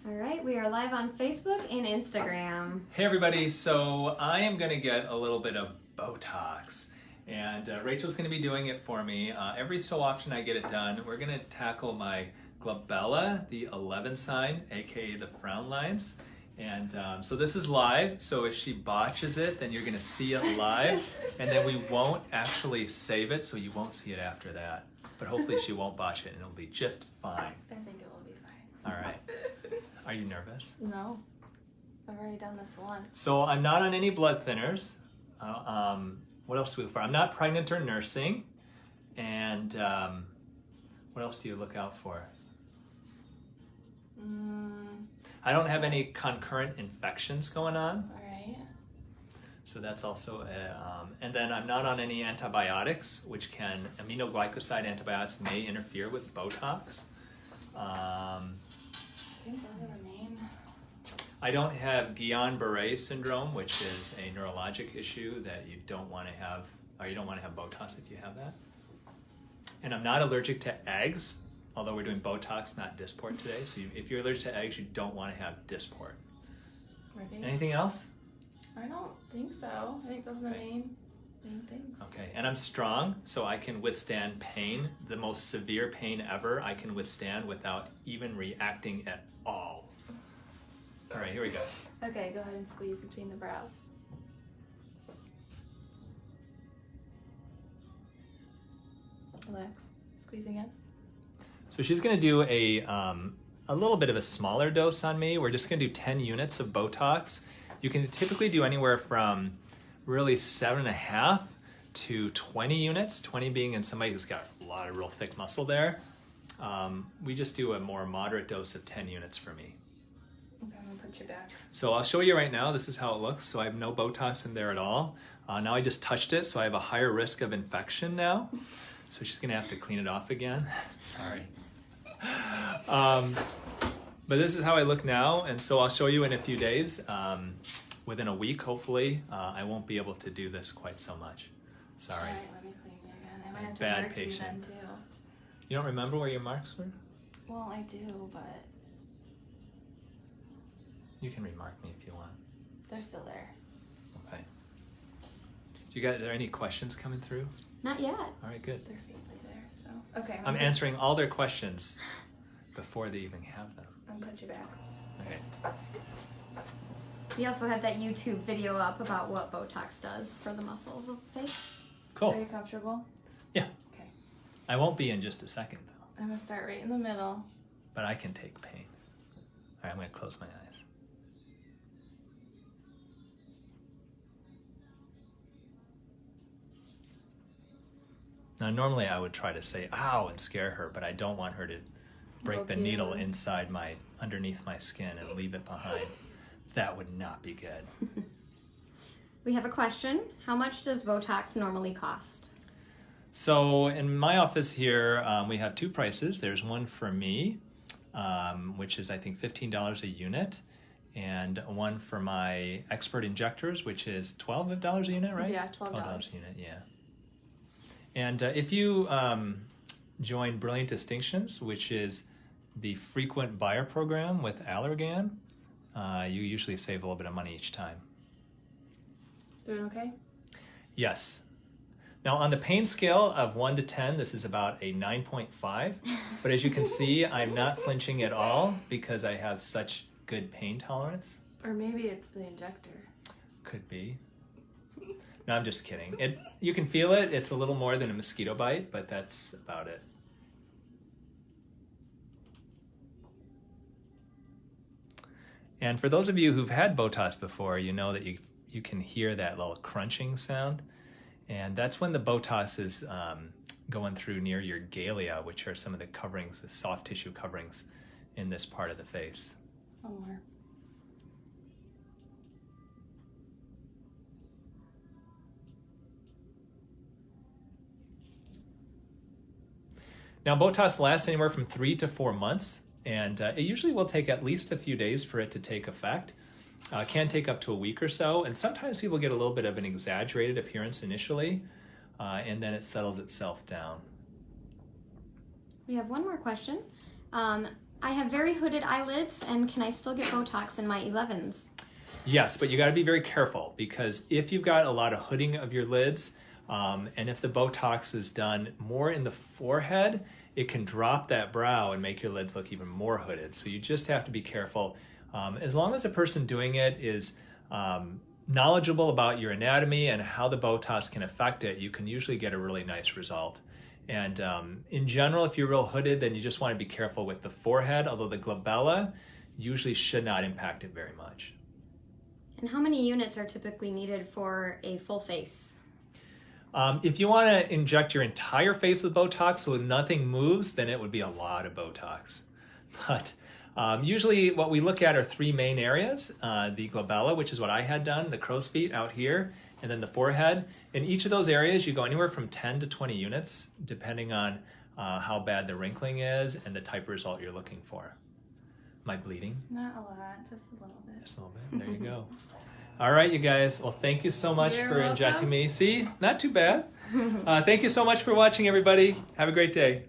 All right, we are live on Facebook and Instagram. Hey everybody, so I am going to get a little bit of Botox, and Rachel's going to be doing it for me. Every so often I get it done. We're going to tackle my glabella, the 11 sign, aka the frown lines. And so this is live, so if she botches it, then you're going to see it live, and then we won't actually save it, so you won't see it after that. But hopefully she won't botch it, and it'll be just fine. I think it will be fine. All right. Are you nervous? No. I've already done this once. So I'm not on any blood thinners. What else do we look for? I'm not pregnant or nursing. And what else do you look out for? I don't have any concurrent infections going on. All right. So that's also, and then I'm not on any antibiotics, which aminoglycoside antibiotics may interfere with Botox. I think those are the main. I don't have Guillain-Barré syndrome, which is a neurologic issue that you don't want to have, or you don't want to have Botox if you have that. And I'm not allergic to eggs, although we're doing Botox, not Dysport today. So if you're allergic to eggs, you don't want to have Dysport. Maybe. Anything else? I don't think so. I think those are the main things. Okay, and I'm strong, so I can withstand pain. The most severe pain ever I can withstand without even reacting at all. All right, here we go. Okay, go ahead and squeeze between the brows. Relax. Squeeze again. So she's gonna do a little bit of a smaller dose on me. We're just gonna do 10 units of Botox. You can typically do anywhere from really 7.5 to 20 units, 20 being in somebody who's got a lot of real thick muscle there. We just do a more moderate dose of 10 units for me. Okay, I'm gonna put you back. So I'll show you right now, this is how it looks. So I have no Botox in there at all. Now I just touched it, so I have a higher risk of infection now. So she's gonna have to clean it off again. Sorry. But this is how I look now, and so I'll show you in a few days. Within a week, hopefully, I won't be able to do this quite so much. Sorry. All right, let me clean you again. I might have to Bad mark you patient. then too. You don't remember where your marks were? Well, I do, but You can remark me if you want. they're still there. Okay. Are there any questions coming through? Not yet. All right, good. They're faintly there, so. Okay. I'm answering all their questions before they even have them. I'm gonna put you back. Okay. We also had that YouTube video up about what Botox does for the muscles of the face. Are Cool. you comfortable? Yeah. Okay. I won't be in just a second, though. I'm gonna start right in the middle. But I can take pain. All right, I'm going to close my eyes. Now, normally I would try to say, ow, and scare her, but I don't want her to break Poke the you. needle underneath my skin and leave it behind. That would not be good. We have a question. How much does Botox normally cost? So in my office here, we have two prices. There's one for me, which is I think $15 a unit, and one for my expert injectors, which is $12 a unit, right? Yeah, $12. $12 a unit, yeah. And if you join Brilliant Distinctions, which is the frequent buyer program with Allergan, you usually save a little bit of money each time. Doing okay? Yes. Now on the pain scale of 1 to 10, this is about a 9.5. But as you can see, I'm not flinching at all because I have such good pain tolerance. Or maybe it's the injector. Could be. No, I'm just kidding. You can feel it. It's a little more than a mosquito bite, but that's about it. And for those of you who've had Botox before, you know that you can hear that little crunching sound. And that's when the Botox is going through near your galea, which are some of the coverings, the soft tissue coverings in this part of the face. One more. Now, Botox lasts anywhere from 3 to 4 months, and it usually will take at least a few days for it to take effect. Can take up to a week or so, and sometimes people get a little bit of an exaggerated appearance initially, and then it settles itself down. We have one more question. I have very hooded eyelids, and can I still get Botox in my 11s? Yes, but you got to be very careful, because if you've got a lot of hooding of your lids, and if the Botox is done more in the forehead, it can drop that brow and make your lids look even more hooded. So you just have to be careful. As long as the person doing it is knowledgeable about your anatomy and how the Botox can affect it, you can usually get a really nice result. And in general, if you're real hooded, then you just want to be careful with the forehead, although the glabella usually should not impact it very much. And how many units are typically needed for a full face? If you want to inject your entire face with Botox so nothing moves, then it would be a lot of Botox. But usually what we look at are three main areas. The glabella, which is what I had done, the crow's feet out here, and then the forehead. In each of those areas, you go anywhere from 10 to 20 units, depending on how bad the wrinkling is and the type of result you're looking for. Am I bleeding? Not a lot, just a little bit. Just a little bit. There you go. All right, you guys. Well, thank you so much You're for welcome. injecting me. See, not too bad. Thank you so much for watching, everybody. Have a great day.